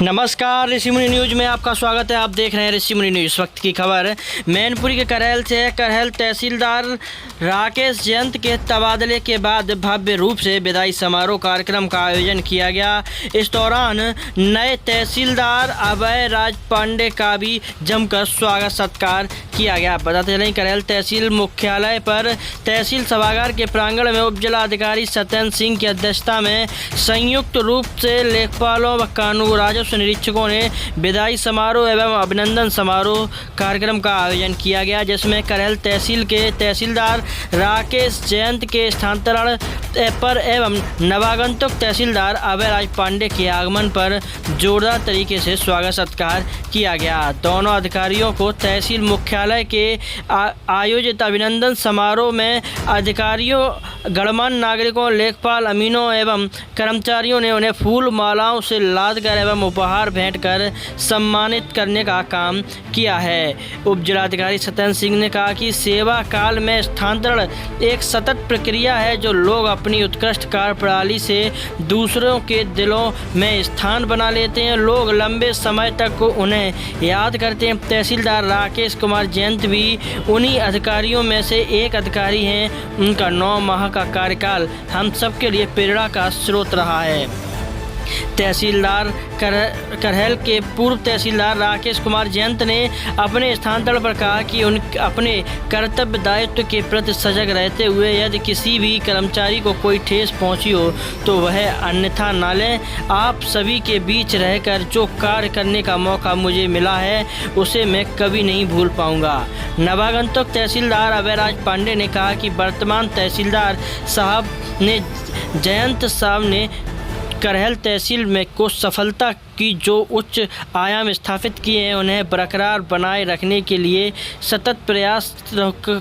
नमस्कार, ऋषिमुनि न्यूज में आपका स्वागत है। आप देख रहे हैं ऋषिमुनि न्यूज। इस वक्त की खबर मैनपुरी के करहल से है। करहल तहसीलदार राकेश जयंत के तबादले के बाद भव्य रूप से विदाई समारोह कार्यक्रम का आयोजन किया गया। इस दौरान नए तहसीलदार अभय राज पांडे का भी जमकर स्वागत सत्कार किया गया। बताते चलें, करहल तहसील मुख्यालय पर तहसील सभागार के प्रांगण में उप जिलाधिकारी सत्येंद्र सिंह की अध्यक्षता में संयुक्त रूप से लेखपालों व कानून राजस्व निरीक्षकों ने विदाई समारोह एवं अभिनंदन समारोह कार्यक्रम का आयोजन किया गया, जिसमें करहल तहसील के तहसीलदार राकेश जयंत के स्थानांतरण पर एवं नवागंतुक तहसीलदार अभय राज पांडे के आगमन पर जोरदार तरीके से स्वागत सत्कार किया गया। दोनों अधिकारियों को तहसील मुख्यालय के आयोजित अभिनंदन समारोह में अधिकारियों, गणमान्य नागरिकों, लेखपाल, अमीनों एवं कर्मचारियों ने उन्हें फूल मालाओं से लादकर एवं उपहार भेंट कर सम्मानित करने का काम किया है। उप जिलाधिकारी सत्येंद्र सिंह ने कहा कि सेवा काल में स्थानांतरण एक सतत प्रक्रिया है, जो लोग अपनी उत्कृष्ट कार्य प्रणाली से दूसरों के दिलों में स्थान बना लेते हैं। लोग लंबे समय तक उन्हें याद करते हैं। तहसीलदार राकेश कुमार जयंत भी उन्हीं अधिकारियों में से एक अधिकारी हैं। उनका 9 माह का कार्यकाल हम सबके लिए प्रेरणा का स्रोत रहा है। तहसीलदार करहल के पूर्व तहसीलदार राकेश कुमार जयंत ने अपने स्थानांतरण पर कहा कि उन अपने कर्तव्य दायित्व के प्रति सजग रहते हुए यदि किसी भी कर्मचारी को कोई ठेस पहुंची हो तो वह अन्यथा न लें। आप सभी के बीच रहकर जो कार्य करने का मौका मुझे मिला है उसे मैं कभी नहीं भूल पाऊंगा। नवागंतुक तहसीलदार अभय राज पांडे ने कहा कि वर्तमान तहसीलदार साहब ने जयंत साहब ने करहल तहसील में को सफलता की जो उच्च आयाम स्थापित किए हैं उन्हें बरकरार बनाए रखने के लिए सतत प्रयास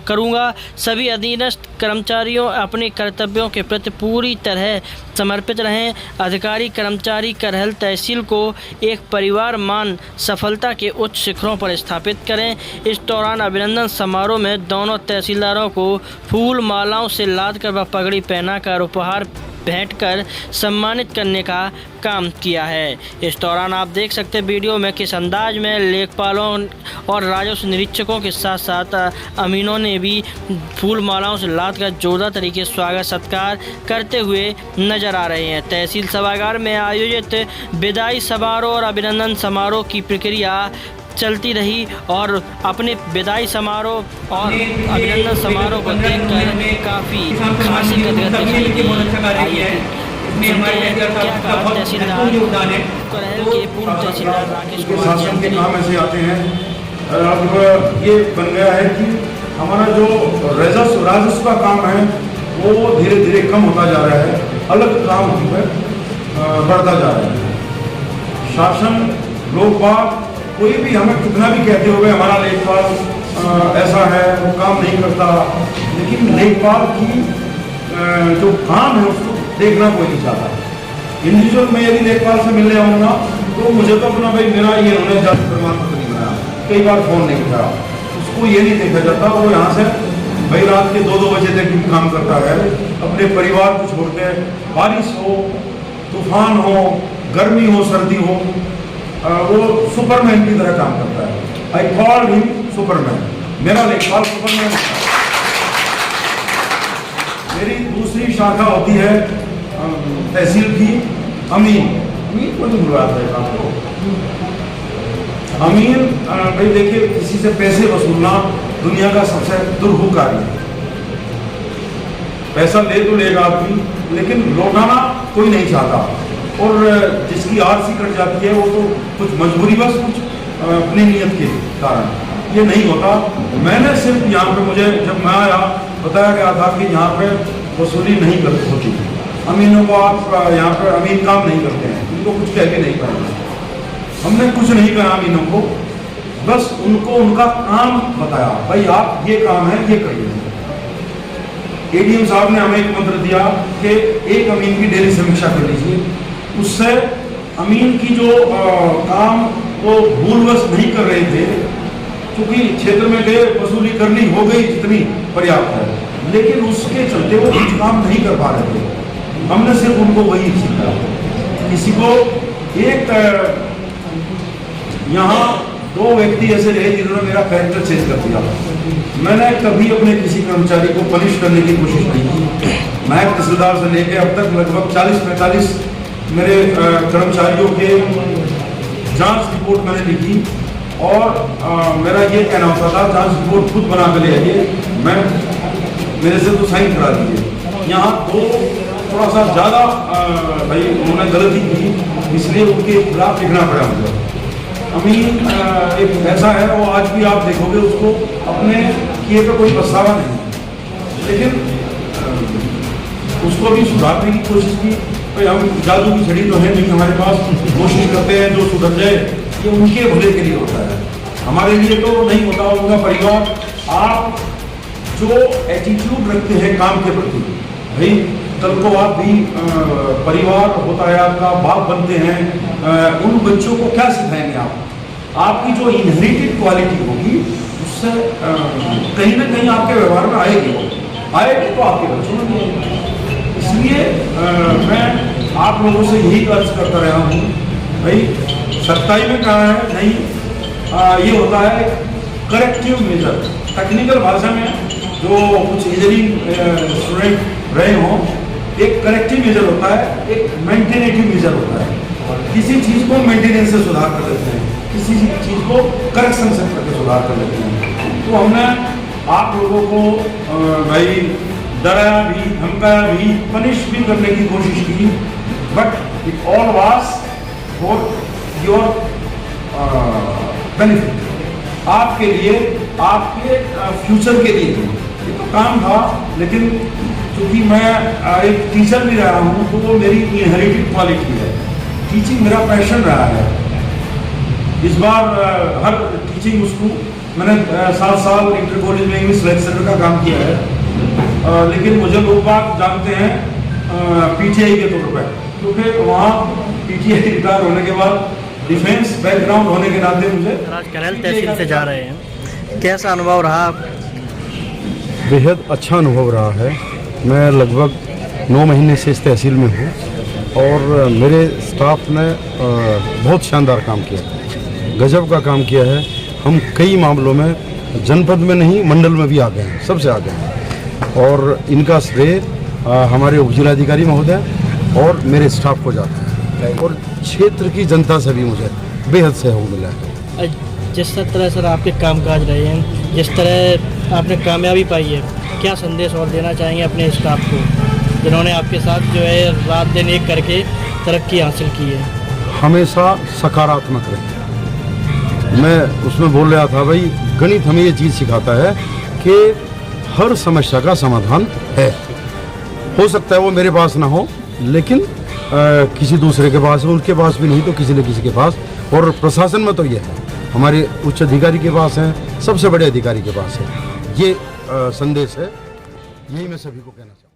करूंगा। सभी अधीनस्थ कर्मचारियों अपने कर्तव्यों के प्रति पूरी तरह समर्पित रहें। अधिकारी कर्मचारी करहल तहसील को एक परिवार मान सफलता के उच्च शिखरों पर स्थापित करें। इस दौरान अभिनंदन समारोह में दोनों तहसीलदारों को फूल मालाओं से लादकर व पगड़ी पहनाकर उपहार भेंट कर सम्मानित करने का काम किया है। इस दौरान आप देख सकते हैं वीडियो में किस अंदाज में लेखपालों और राजस्व निरीक्षकों के साथ साथ अमीनों ने भी फूल मालाओं से लादकर जोरदार तरीके से स्वागत सत्कार करते हुए नजर आ रहे हैं। तहसील सभागार में आयोजित विदाई समारोह और अभिनंदन समारोह की प्रक्रिया चलती रही और अपने विदाई समारोह और अभिनंदन समारोह को देखकर काफ़ी खासी गदगद दिखाई के पूर्व तहसीलदार राकेश कुमार शासन के काम ऐसे आते हैं। अब ये बन गया है कि हमारा जो राजस्व का काम है वो धीरे धीरे कम होता जा रहा है, अलग काम हम पर बढ़ता जा रहा है। शासन, लोग कोई भी हमें कितना भी कहते हुए हमारा लेखपाल ऐसा है, वो काम नहीं करता, लेकिन लेखपाल की जो काम है उसको देखना कोई नहीं चाहता। इंडिविजुअल में यदि लेखपाल से मिलने आऊँगा तो मुझे तो अपना भाई मेरा ये उन्होंने जाति प्रमाण पत्र नहीं बनाया, कई बार फोन नहीं उठाया, उसको ये नहीं देखा जाता। वो यहाँ से भाई रात के 2-2 बजे तक भी काम करता है, अपने परिवार को छोड़ के, बारिश हो, तूफान हो, गर्मी हो, सर्दी हो, वो सुपरमैन की तरह काम करता है। I call him Superman. मेरा लेखपाल सुपरमैन है। मेरी दूसरी शाखा होती है तहसील की अमीन को नहीं बुलाता है आपको। अमीन भाई देखिए, किसी से पैसे वसूलना दुनिया का सबसे दुर्भुक कार्य है। पैसा ले तो लेगा आदमी, लेकिन लौटाना कोई नहीं चाहता। और जिसकी आरसी कट जाती है वो तो कुछ मजबूरी बस, कुछ अपनी नियत के कारण ये नहीं होता। मैंने सिर्फ यहाँ पे, मुझे जब मैं आया बताया गया था कि यहाँ पे वसूली नहीं करती होती, अमीनों को आप यहाँ पे अमीन काम नहीं करते हैं, उनको कुछ कह के नहीं करना। हमने कुछ नहीं कहा अमीनों को, बस उनको उनका काम बताया, भाई आप ये काम है ये करिए। एडीएम साहब ने हमें एक मंत्र दिया कि एक अमीन की डेली समीक्षा कर लीजिए। उससे अमीन की जो काम वो भूलवश नहीं कर रहे थे, क्योंकि क्षेत्र में गए वसूली करनी हो गई जितनी पर्याप्त है, लेकिन उसके चलते वो कुछ काम नहीं कर पा रहे थे। हमने सिर्फ उनको वही सीखा। किसी को एक यहाँ 2 व्यक्ति ऐसे रहे जिन्होंने मेरा कैरेक्टर चेंज कर दिया। मैंने कभी अपने किसी कर्मचारी को पनिश करने की कोशिश नहीं की। मैं तहसीलदार से लेकर अब तक लगभग 40-45 मेरे कर्मचारियों के जांच रिपोर्ट मैंने लिखी और मेरा ये कहना होता था जांच रिपोर्ट खुद बना कर ले आइए, मैं मेरे से तो साइन करा दीजिए। यहाँ तो थोड़ा सा ज़्यादा भाई उन्होंने गलती की, इसलिए उनके खिलाफ लिखना पड़ा मुझे। अमीन एक ऐसा है, वो आज भी आप देखोगे उसको अपने किए पे कोई पछतावा नहीं है, लेकिन उसको भी सुधारने की कोशिश की। भाई हम जादू की छड़ी तो है नहीं हमारे पास, कोशिश करते हैं जो सुधर जाए, ये उनके भले के लिए होता है, हमारे लिए तो नहीं होता। उनका परिवार, आप जो एटीट्यूड रखते हैं काम के प्रति, भाई कल को आप भी परिवार होता है आपका, बाप बनते हैं, उन बच्चों को क्या सिखाएंगे आप? आपकी जो इनहेरिटेड क्वालिटी होगी उससे कहीं ना कहीं आपके व्यवहार में आएगी तो आपके बच्चों में भी आएगी। इसलिए मैं आप लोगों से यही अर्ज करता रहा हूँ, भाई सच्चाई में कहा है नहीं, ये होता है करेक्टिव मेजर। टेक्निकल भाषा में जो कुछ इंजीनियरिंग स्टूडेंट रहे हों, एक करेक्टिव मेजर होता है, एक मेंटेनेटिव मेजर होता है। किसी चीज़ को मेंटेनेंस से सुधार कर लेते हैं, किसी चीज़ को करेक्शन से करके सुधार कर लेते हैं। तो हमने आप लोगों को भाई डराया भी, धमकाया भी, पनिश भी करने की कोशिश की, but it all was for your benefit, आपके लिए, आपके फ्यूचर के लिए। ये तो काम था, लेकिन क्योंकि मैं एक टीचर भी रहा हूँ तो वो मेरी इनहेरिटेड क्वालिटी है, टीचिंग मेरा पैशन रहा है। इस बार हर टीचिंग स्कूल मैंने 7 साल इंटर कॉलेज में इंग्लिश लेक्चरर का काम किया है, लेकिन मुझे लोग बात जानते हैं पीटीआई के तौर पर, क्योंकि वहाँ पीटीआई रिटायर होने के बाद डिफेंस बैकग्राउंड होने के नाते मुझे। आज करैल तहसील से जा रहे हैं, कैसा अनुभव रहा? बेहद अच्छा अनुभव रहा है। मैं लगभग 9 महीने से इस तहसील में हूँ और मेरे स्टाफ ने बहुत शानदार काम किया, गजब का काम किया है। हम कई मामलों में जनपद में नहीं मंडल में भी आ गए हैं, सबसे आगे हैं, और इनका श्रेय हमारे उपजिलाधिकारी महोदय और मेरे स्टाफ को जाता है, और क्षेत्र की जनता से भी मुझे बेहद सहयोग मिला है। जिस तरह सर आपके कामकाज रहे हैं, जिस तरह आपने कामयाबी पाई है, क्या संदेश और देना चाहेंगे अपने स्टाफ को जिन्होंने आपके साथ जो है रात दिन एक करके तरक्की हासिल की है? हमेशा सकारात्मक रहे। मैं उसमें बोल रहा था भाई, गणित हमें ये चीज़ सिखाता है कि हर समस्या का समाधान है। हो सकता है वो मेरे पास ना हो, लेकिन किसी दूसरे के पास, उनके पास भी नहीं तो किसी न किसी के पास। और प्रशासन में तो ये है, हमारे उच्च अधिकारी के पास है, सबसे बड़े अधिकारी के पास है। ये संदेश है, यही मैं सभी को कहना चाहूँ।